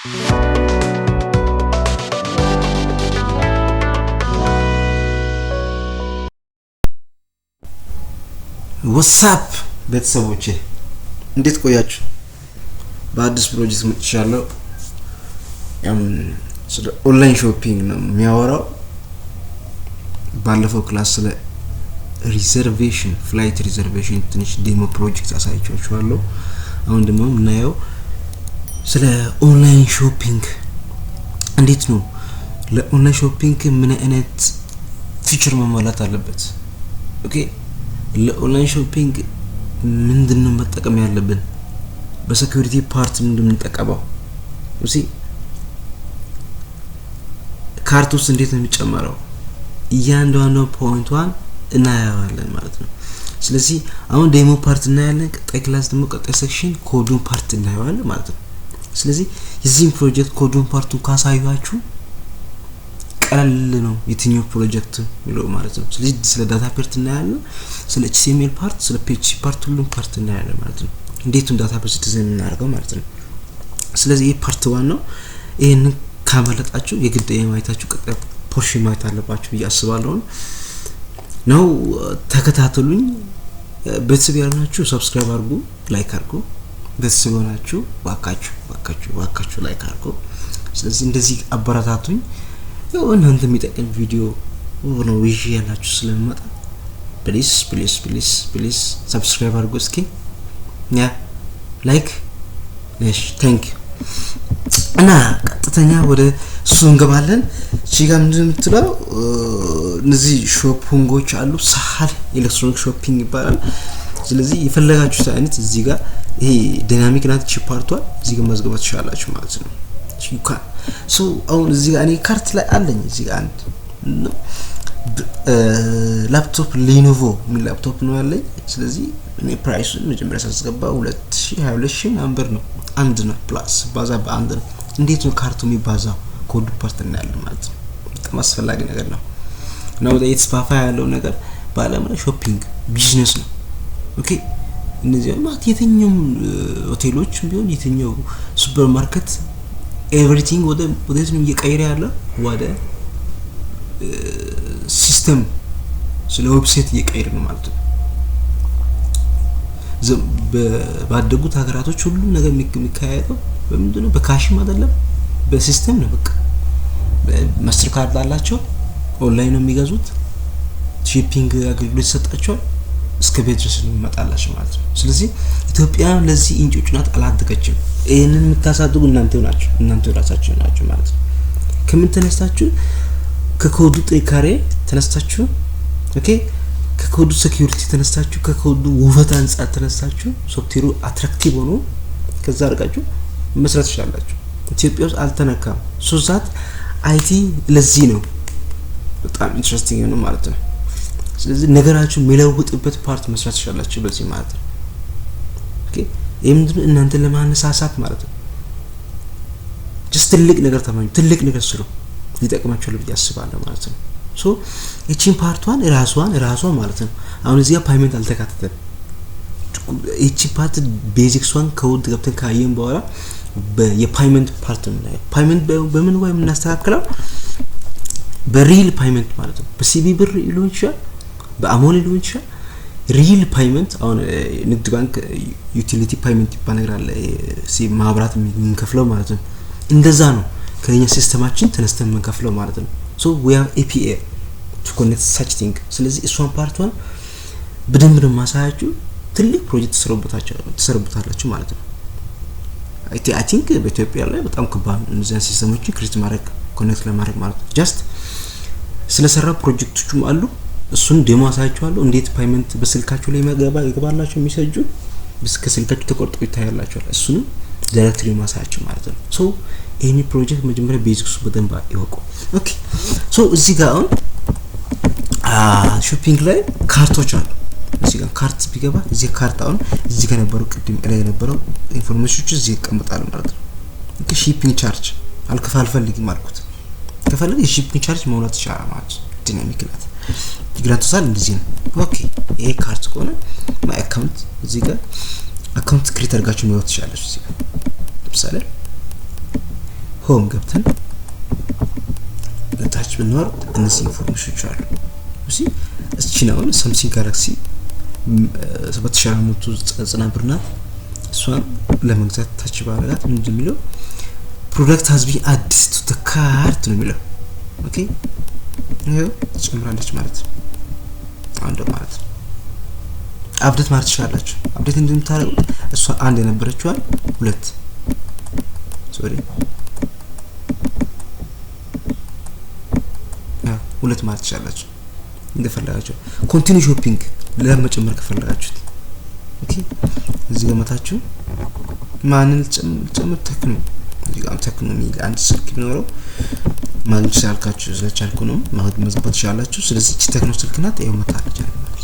What's up ቤተሰቦቼ እንዴት ቆያችሁ? በአዲስ ፕሮጀክት መጥቻለሁ። ስለ ኦንላይን ሾፒንግ ነው የሚያወራው። ባለፈው ክላስ ስለ ሪዘርቬሽን ፍላይት ሪዘርቬሽን ትንሽ ዴሞ ፕሮጀክት አሳይቻችኋለሁ። አሁን ደግሞ ምናየው ስለ ኦንላይን ሾፒንግ እንዴት ነው ለኦንላይን ሾፒንግ ምን አይነት ፊቸር መሟላት አለበት። ኦኬ ለኦንላይን ሾፒንግ ምንድነው መጠቀም ያለብን? በሴኩሪቲ ፓርት ምንድነው እንጠቀመው? እሺ ካርት ውስጥ እንዴት ነው የሚጨመረው? እያንዳንዱ ፖይንቷን እናያለን ማለት ነው። ስለዚህ አሁን ዴሞ ፓርት እናያለን። ቀጣይ ክላስ ደግሞ ቀጣይ ሴክሽን ኮዱን ፓርት እናያለን ማለት ነው። ስለዚህ የዚህ ፕሮጀክት ኮዱን ፓርቱን ካሳያችሁ ቀለል ነው የትኛው ፕሮጀክት ነው ማለት ነው። ስለዚህ ስለ ዳታ ፓርት እናያለን፣ ስለ HTML ፓርት፣ ስለ PHP ፓርት ሁሉም ፓርት እናያለን ማለት ነው። እንዴት ነው ዳታ ፓርት ዲዛይን እናደርገው ማለት ነው። ስለዚህ ይሄ ፓርት 1 ነው። ይሄንን ካመለጣችሁ የግድ የማይታችሁ ቀጣይ ፖርሽን ማየት አለባችሁ ብዬ አስባለሁ ነው። ተከታተሉኝ። ቤተሰብ ያላችሁ ሰብስክራይብ አድርጉ፣ ላይክ አድርጉ። ቤተሰብ ሆናችሁ ዋካችሁ ላይክ አድርጉ። ስለዚህ እንደዚህ አበረታቱኝ። እናንተ የሚጠቅም ቪዲዮ ነው ይዤ ያላችሁ ስለመጣ ፕሊዝ ሰብስክራይብ አድርጉ። እስኪ ላይክ ቴንክ ዩ። እና ቀጥተኛ ወደ እሱ እንገባለን። እዚህ ጋር ምንድነው የምትለው እነዚህ ሾፒንጎች አሉ። ሳህል ኤሌክትሮኒክ ሾፒንግ ይባላል። ስለዚህ የፈለጋችሁት አይነት እዚህ ጋር ይሄ ዳይናሚክ ናት ቺፓርቷል እዚህ ጋር ማስገባት ትችላላችሁ ማለት ነው። ሶ አሁን እዚህ ጋር እኔ ካርት ላይ አለኝ እዚህ ጋር አንድ ላፕቶፕ ሌኖቮ ምን ላፕቶፕ ነው ያለኝ። ስለዚህ እኔ ፕራይሱን መጀመሪያ ሳስገባ 2022 ብር ነው። አንድ ነው ፕላስ ባዛ በአንድ ነው። እንዴት ነው ካርቱ የሚባዛው? ኮድ ፓርት እናያለን ማለት ነው። በጣም አስፈላጊ ነገር ነው። ነው የተስፋፋ ያለው ነገር በአለም ላይ ሾፒንግ ቢዝነስ ነው። ኦኬ እነዚህ ማለት የትኛው ሆቴሎች ቢሆን የትኛው ሱፐርማርኬት ኤቭሪቲንግ ወደዚህ ነው እየቀየረ ያለው ወደ ሲስተም ስለ ዌብሳይት እየቀየረ ነው ማለት ነው። ባደጉት ሀገራቶች ሁሉ ነገር የሚካሄደው በምንድነው? በካሽም አይደለም በሲስተም ነው። በቃ ማስተር ካርድ አላቸው፣ ኦንላይን ነው የሚገዙት፣ ሺፒንግ አገልግሎት ይሰጣቸዋል፣ እስከ ቤት ድረስ የሚመጣላቸው ማለት ነው። ስለዚህ ኢትዮጵያ ለዚህ እንጆች ናት፣ አላደገችም። ይሄንን የምታሳድጉ እናንተ ራሳችሁ ናችሁ ማለት ነው። ከምን ተነስታችሁ? ከኮዱ ጥንካሬ ተነስታችሁ፣ ኦኬ ከኮዱ ሴኩሪቲ ተነስታችሁ፣ ከኮዱ ውበት አንፃር ተነስታችሁ ሶፍትዌሩ አትራክቲቭ ሆኖ ከዛ አርጋችሁ መስራት ይችላልላችሁ። ኢትዮጵያ ውስጥ አልተነካም። ሶዛት አይቲ ለዚህ ነው በጣም ኢንትረስቲንግ ነው ማለት ነው። ስለዚህ ነገራችሁ የሚለውጥበት ፓርት መስራት ይችላልላችሁ በዚህ ማለት ነው። ኦኬ ምንድነው እናንተ ለማነሳሳት ማለት ነው። ጀስት ትልቅ ነገር ተማኙ፣ ትልቅ ነገር ስሩ፣ ሊጠቅማችሁ ለብዬ አስባለሁ ማለት ነው። ሶ እቺን ፓርቷን ራሷን ማለት ነው። አሁን እዚህ ጋር ፓይመንት አልተካተተም። እቺ ፓርት ቤዚክስዋን ከውድ ገብተን ካየን በኋላ የፓይመንት ፓርት ነው። ፓይመንት በምን ወይ የምናስተካክለው በሪል ፓይመንት ማለት ነው። በሲቢ ብር ሊሆን ይችላል፣ በአሞሌ ሊሆን ይችላል። ሪል ፓይመንት አሁን ንግድ ባንክ ዩቲሊቲ ፓይመንት ይባላል አለ ማብራት የምንከፍለው ማለት ነው። እንደዛ ነው ከኛ ሲስተማችን ተነስተን የምንከፍለው ማለት ነው። ሶ we have API to connect such thing። ስለዚህ እሷን ፓርቷን በደንብ ነው ማሳያችሁ። ትልቅ ፕሮጀክት ተሰርቦታላችሁ ማለት ነው። አይ ቲንክ በኢትዮጵያ ላይ በጣም ከባድ እነዚህን ሲስተሞችን ክሬት ማድረግ ኮኔክት ለማድረግ ማለት ነው። ጀስት ስለሰራ ፕሮጀክቶችም አሉ። እሱን ዴሞ አሳያችኋለሁ። እንዴት ፓይመንት በስልካችሁ ላይ ይገባላችሁ የሚሰጁ በስልካችሁ ተቆርጦ ይታያላችሁ። እሱን ዳይሬክትሊ ማሳያችሁ ማለት ነው። ሶ ኤኒ ፕሮጀክት መጀመሪያ ቤዚክሱ በደንብ ይወቁ። ኦኬ ሶ እዚህ ጋር አሁን ሾፒንግ ላይ ካርቶች አሉ። እዚህ ጋር ካርት ቢገባ እዚህ ካርት አሁን እዚህ ጋር ነበረው ቅድም ላይ ነበረው ኢንፎርሜሽኖች እዚህ ይቀመጣሉ ማለት ነው። ኦኬ ሺፒንግ ቻርጅ አልከፈልፈልግም አልኩት። ከፈለገ የሺፒንግ ቻርጅ መውላት ይችላል ማለት ነው። ዲናሚክ ናት ይግራቶሳል እንደዚህ ነው። ኦኬ ይሄ ካርት ከሆነ ማይ አካውንት እዚህ ጋር አካውንት ክሬት አድርጋችሁ መውጣት ይችላል። እዚህ ጋር ለምሳሌ ሆም ገብተን ለታች ብንወር እነዚህ ኢንፎርሜሽኖች አሉ እሺ እቺ ነው ሳምሰንግ ጋላክሲ 7490 ብር ናት እሷን ለመግዛት ታች ባረጋት ምንድን የሚለው product has been added to the cart ነው የሚለው ኦኬ ነው ጨምራለች ማለት ነው አንድ ማለት ነው አፕዴት ማድረግ ትችላላችሁ አፕዴት እንደምታደርጉት እሷ አንድ የነበረችው ሁለት ሶሪ ሁለት ማለት ትችላላችሁ እንደፈለጋችሁ ኮንቲኒው ሾፒንግ ለመጨመር ከፈለጋችሁት ኦኬ እዚህ ጋር መታችሁ ማንን ጨምር ተክኖ እዚህ ጋር ተክኖ የሚል አንድ ስልክ ቢኖረው ማለት ይችላልካችሁ ስለቻልኩ ነው ማለት መዝባት ትችላላችሁ ስለዚህ እቺ ተክኖ ስልክ ናት ይሄው መታለች ማለት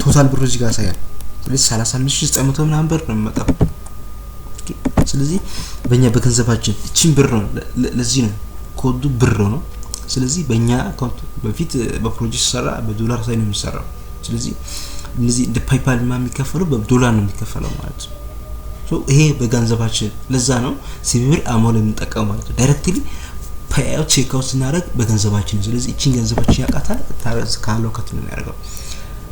ቶታል ብሩ እዚህ ጋር ያሳያል ስለዚህ 35900 ምናምን ብር ነው የሚመጣው ኦኬ ስለዚህ በእኛ በገንዘባችን እቺን ብር ነው ለዚህ ነው ኮዱ ብር ነው ስለዚህ በእኛ አካውንት በፊት በፕሮጀክት ሰራ በዶላር ሳይሆን የሚሰራው ስለዚህ እነዚህ እንደ ፓይፓል የሚከፈለው በዶላር ነው የሚከፈለው ማለት ነው ሶ ይሄ በገንዘባችን ለዛ ነው ሲቪል አሞል የምንጠቀመው ማለት ነው ዳይሬክትሊ ፓይአውት ቼክ አውት እናደርግ በገንዘባችን ስለዚህ እቺን ገንዘባችን ያቃታል ታረዝ ካለው ከትነ ያደርጋው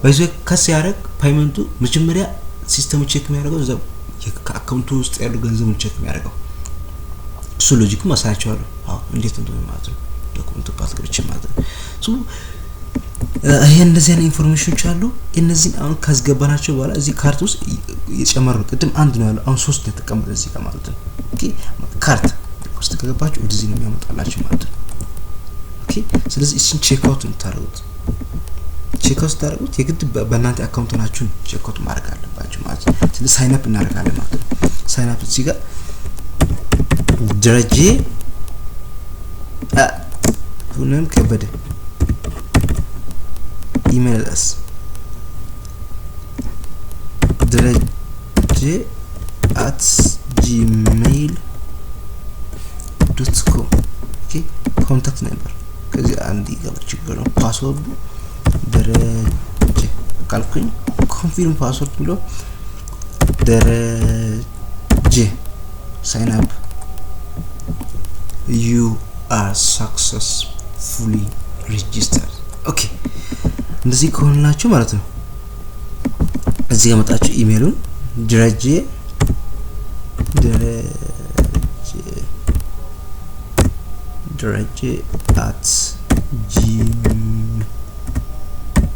በዚህ ከስ ያደርግ ፓይመንቱ መጀመሪያ ሲስተሙ ቼክ የሚያደርገው እዛ ከአካውንቱ ውስጥ ያለው ገንዘብ ቼክ የሚያደርገው እሱ ሎጂክ ማሳያቸዋለሁ አዎ እንዴት እንደሆነ ማለት ነው ዶክመንቱ ፓስገብቼ ማለት ነው ሶ ይሄ እንደዚህ አይነት ኢንፎርሜሽኖች አሉ እነዚህ አሁን ካስገባናቸው በኋላ እዚህ ካርት ውስጥ የጨመረው ቅድም አንድ ነው ያለው አሁን 3 ነው ተቀመጠ እዚህ ጋር ማለት ነው ኦኬ ካርት ውስጥ ከገባችሁ ወደዚህ ነው የሚያመጣላችሁ ማለት ነው ኦኬ ስለዚህ እሱን ቼክ አውት እንታረጉት ቼክ አውት ታረጉት የግድ በእናንተ አካውንት ናችሁን ቼክ አውት ማድረግ አለባችሁ ማለት ነው ስለዚህ ሳይን አፕ እናደርጋለን ማለት ነው ሳይን አፕ እዚህ ጋር ደረጀ ሁሉንም ከበደ ኢሜል አስ dredge@gmail.com ኦኬ ኮንታክት ነምበር ከዚህ አንድ ይገባ ችግር ነው ፓስወርድ ደረጀ ካልኩኝ ኮንፊርም ፓስወርድ ብሎ ደረጀ ሳይን አፕ you are successfully registered ኦኬ እንደዚህ ከሆነላችሁ ማለት ነው እዚህ ጋር መጣችሁ ኢሜሉን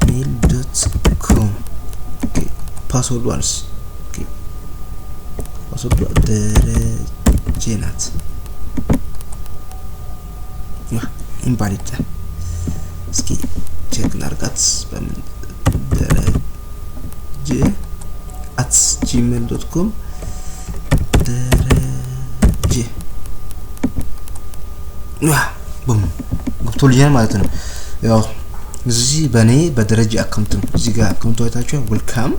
dredge@gmail.com ኦኬ ፓስወርድ ዋንስ ኦኬ ፓስወርድ ደረጀ ናት ኢንቫሊድ እስኪ ቼክ እናርጋት በምን dredge@gmail.com ደረጀ ቡም ገብቶልኛል ማለት ነው ያው እዚህ በኔ በደረጀ አካውንት ነው እዚህ ጋር አካውንቱ አይታችሁ ዌልካም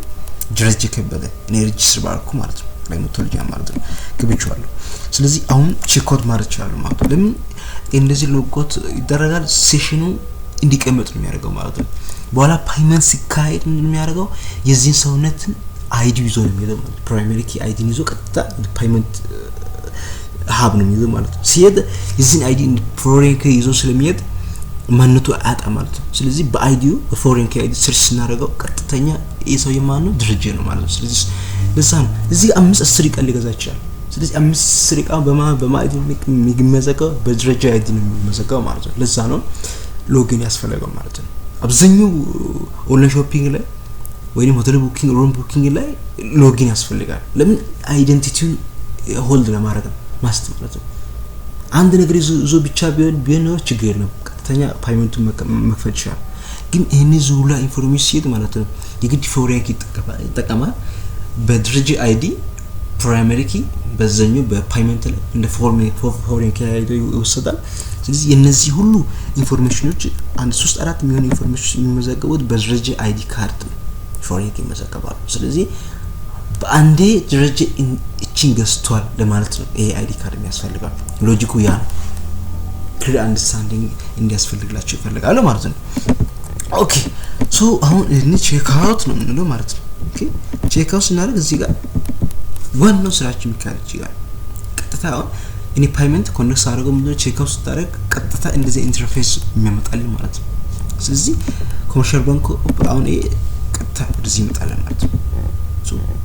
ደረጀ ከበደ እኔ ሬጂስተር ባልኩ ማለት ነው ላይ ገብቶልኛል ማለት ነው ግብቻለሁ ስለዚህ አሁን ቼክ አውት ማድረግ ይችላል ማለት ነው ለምን እንደዚህ ሎጎት ይደረጋል ሴሽኑ እንዲቀመጥ ነው የሚያደርገው ማለት ነው በኋላ ፓይመንት ሲካሄድ ምን የሚያደርገው የዚህን ሰውነትን አይዲ ይዞ ነው የሚለው ፕራይመሪ ኪ አይዲ ይዞ ቀጥታ ፓይመንት ሀብ ነው የሚለው ማለት ነው ሲሄድ የዚህን አይዲ ፎሬን ኪ ይዞ ስለሚሄድ ማንነቱ አጣ ማለት ነው ስለዚህ በአይዲው በፎሬን ኪ አይዲ ሰርች እናደርገው ቀጥተኛ የሰው የማን ነው ድርጅት ነው ማለት ነው ስለዚህ ለዛም እዚህ 5-10 ቀን ሊገዛ ይችላል ስለዚህ 5 ቀን በማይዲ የሚመዘገው በድርጅት አይዲ ነው የሚመዘገው ማለት ነው ለዛ ነው ሎጊን ያስፈልጋል ማለት ነው አብዛኛው ኦንላይን ሾፒንግ ላይ ወይንም ሆቴል ቡኪንግ ሩም ቡኪንግ ላይ ሎጊን ያስፈልጋል ለምን አይደንቲቲውን ሆልድ ለማድረግ ማስተማረት ነው አንድ ነገር ይዞ ብቻ ቢሆን ነው ችግር የለም ቀጥተኛ ፓይመንቱን መክፈል ይችላል ግን ይሄን ዙላ ኢንፎርሜሽን ማለት ነው የግድ ፎሬን ኪ ይጠቀማል በድርጅት አይዲ ፕራይመሪ ኪ በዛኛው በፓይመንት ላይ እንደ ፎሬን ኪ አይዲ ይወሰዳል ስለዚህ የነዚህ ሁሉ ኢንፎርሜሽኖች አንድ 3-4 ሚሊዮን ኢንፎርሜሽን የሚመዘገቡት በድርጅት አይዲ ካርድ ፎሬን ኪ ይመዘገባሉ ስለዚህ በአንዴ ድርጅት እቺን ገዝቷል ለማለት ነው ይሄ አይዲ ካርድ የሚያስፈልጋል ሎጂኩ ያ ክሊር አንደርስታንዲንግ እንዲያስፈልግላችሁ ይፈልጋል ማለት ነው ኦኬ ሶ አሁን እኔ ቼክ አውት ነው የምንለው ማለት ነው ኦኬ ቼክ አውት ስናደርግ እዚህ ጋር ዋናው ስራችን የሚካሄድ ይችላል ቀጥታ እኔ ፓይመንት ኮኔክት አድርገው ምንድነው ቼክ አውት ስታደርግ ቀጥታ እንደዚህ ኢንተርፌስ የሚያመጣልኝ ማለት ነው። ስለዚህ ኮመርሻል ባንክ አሁን ቀጥታ ወደዚህ ይመጣል ማለት ነው።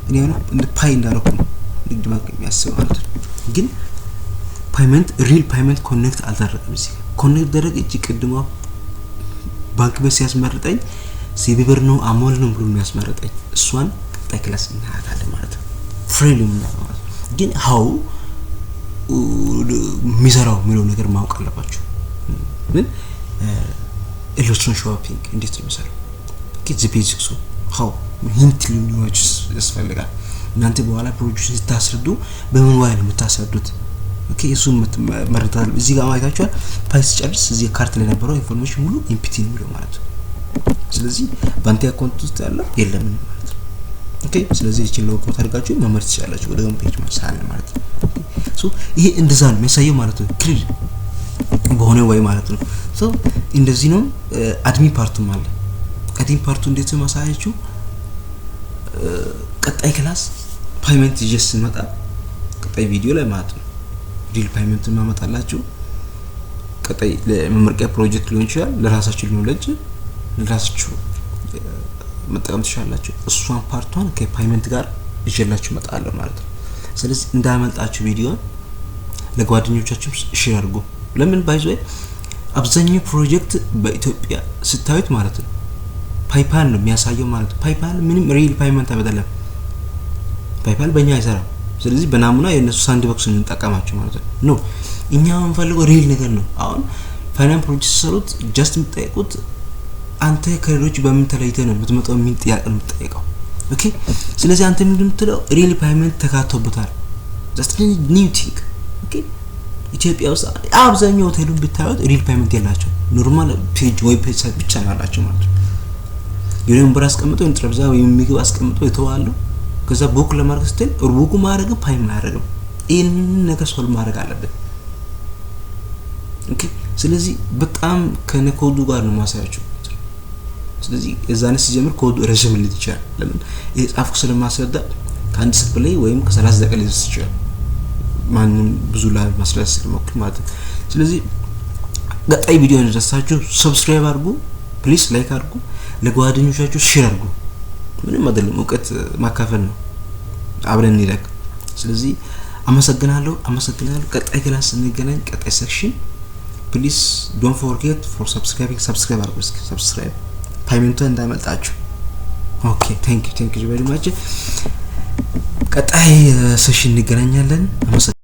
እኔ አሁን እንደ ፓይ እንዳደረኩ ነው ንግድ ባንክ የሚያስበው ማለት ነው። ግን ፓይመንት ሪል ፓይመንት ኮኔክት አልተደረገም። እዚህ ኮኔክት ደረግ እጂ ቅድማ ባንክ ቤት ሲያስመርጠኝ ሲቢ ብር ነው አሞል ነው ብሎ የሚያስመርጠኝ እሷን ቀጣይ ክላስ እናያታለን ማለት ነው። ፍሪሊ ማለት ነው። ግን ሃው ሚዘራው ምለው ነገር ማወቅ አለባችሁ። ምን ኢሉስትሬሽን ሾፒንግ እንዴት ነው የሚሰራው? ኪት ዘ ቤዚክሱ ሃው ሂንት ሊኖች ያስፈልጋል። እናንተ በኋላ ፕሮጀክት ስታስረዱ በምን ዋይ ነው የምታስረዱት? ኦኬ እሱም መረዳት እዚህ ጋር ማይታችኋል። ፓይስ ጨርስ እዚህ ካርት ላይ ነበረው ኢንፎርሜሽን ሙሉ ኢምፒቲ ነው የሚለው ማለት ነው። ስለዚህ ባንክ አካውንት ውስጥ ያለው የለም ማለት ነው። ኦኬ ስለዚህ እቺ ሎጎ ታርጋችሁ መመርጥ ይችላልችሁ ወደ ሆም ፔጅ ማሳለ ማለት ነው። ሶ ይሄ እንደዛ ነው የሚያሳየው ማለት ነው። ክሊር በሆነ ወይ ማለት ነው። ሶ እንደዚህ ነው። አድሚን ፓርቱም አለ። አድሚን ፓርቱ እንዴት ነው ማሳያችሁ? ቀጣይ ክላስ ፓይመንት ይጀስ መጣ ቀጣይ ቪዲዮ ላይ ማለት ነው። ሪል ፓይመንት ማመጣላችሁ ቀጣይ ለመመርቂያ ፕሮጀክት ሊሆን ይችላል፣ ለራሳችሁ ሊሆን ለራሳችሁ መጠቀም ትችላላችሁ። እሷን ፓርቷን ከፓይመንት ጋር ይዤላችሁ መጣለሁ ማለት ነው። ስለዚህ እንዳያመልጣችሁ ቪዲዮ ለጓደኞቻችሁ ሼር አድርጉ። ለምን ባይዞ አብዛኛው ፕሮጀክት በኢትዮጵያ ስታዩት ማለት ነው ፓይፓል ነው የሚያሳየው ማለት ነው። ፓይፓል ምንም ሪል ፓይመንት አይደለም። ፓይፓል በእኛ አይሰራም። ስለዚህ በናሙና የነሱ ሳንድ ቦክስ እንጠቀማቸው ማለት ነው። ኖ እኛ የምንፈልገው ሪል ነገር ነው። አሁን ፋይናንስ ፕሮጀክት ሰሩት ጀስት የምትጠይቁት አንተ ከሌሎች በምን ተለይተህ ነው የምትመጣው ምን ጥያቄ ነው የምትጠይቀው? ኦኬ ስለዚህ አንተ ምንድን የምትለው ሪል ፓይመንት ተካቶበታል። ጀስት ኒው ቲንክ ኦኬ ኢትዮጵያ ውስጥ አብዛኛው ሆቴሉን ብታዩት ሪል ፓይመንት የላቸው ኖርማል ፔጅ ወይ ፔጅ ሳይት ብቻ ነው ያላቸው ማለት ነው። የሆነ ብር አስቀምጠው ኢንትረብዛ ወይ ምግብ አስቀምጠው ይተዋሉ። ከዛ ቡክ ለማድረግ ስትል ቡክ ማድረግ ፓይ ማድረግ ይሄን ነገር ሶል ማድረግ አለበት። ኦኬ ስለዚህ በጣም ከነኮዱ ጋር ነው ማሳያችሁ። ስለዚህ እዛኔ ሲጀምር ኮዱ ረጅም ሊሆን ይችላል። ለምን የጻፍኩ ስለማስረዳ ከአንድ ሰዓት በላይ ወይም ከ30 ደቂቃ ሊደርስ ይችላል። ማንንም ብዙ ላይ ማስረዳት ስለሞክር ማለት ነው። ስለዚህ ቀጣይ ቪዲዮ እንደደረሳችሁ ሰብስክራይብ አድርጉ፣ ፕሊዝ ላይክ አድርጉ፣ ለጓደኞቻችሁ ሼር አድርጉ። ምንም አይደለም እውቀት ማካፈል ነው። አብረን እንይለቅ። ስለዚህ አመሰግናለሁ። ቀጣይ ክላስ እንገናኝ። ቀጣይ ሴክሽን ፕሊዝ ዶንት ፎርጌት ፎር ሰብስክራይብ አድርጉ። ሰብስክራይብ ፓይመንቱ እንዳይመልጣችሁ። ኦኬ ቴንክ ዩ ቬሪ ማች። ቀጣይ ሴሽን እንገናኛለን።